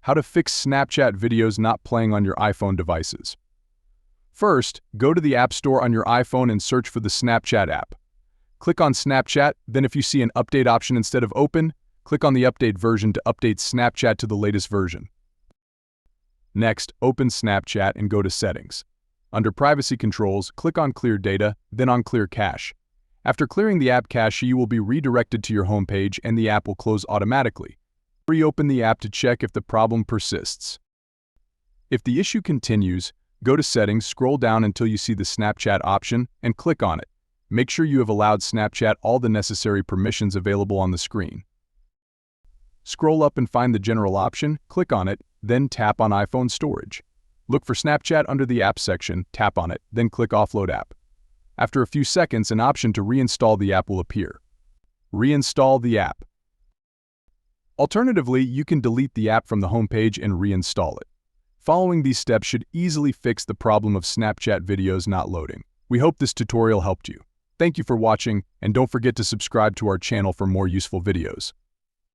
How to fix Snapchat videos not playing on your iPhone devices. First, go to the App Store on your iPhone and search for the Snapchat app. Click on Snapchat, then if you see an update option instead of open, click on the update version to update Snapchat to the latest version. Next, open Snapchat and go to Settings. Under Privacy Controls, click on Clear Data, then on Clear Cache. After clearing the app cache, you will be redirected to your home page and the app will close automatically. Reopen the app to check if the problem persists. If the issue continues, go to Settings, scroll down until you see the Snapchat option, and click on it. Make sure you have allowed Snapchat all the necessary permissions available on the screen. Scroll up and find the General option, click on it, then tap on iPhone Storage. Look for Snapchat under the App section, tap on it, then click Offload App. After a few seconds, an option to reinstall the app will appear. Reinstall the app. Alternatively, you can delete the app from the homepage and reinstall it. Following these steps should easily fix the problem of Snapchat videos not loading. We hope this tutorial helped you. Thank you for watching, and don't forget to subscribe to our channel for more useful videos.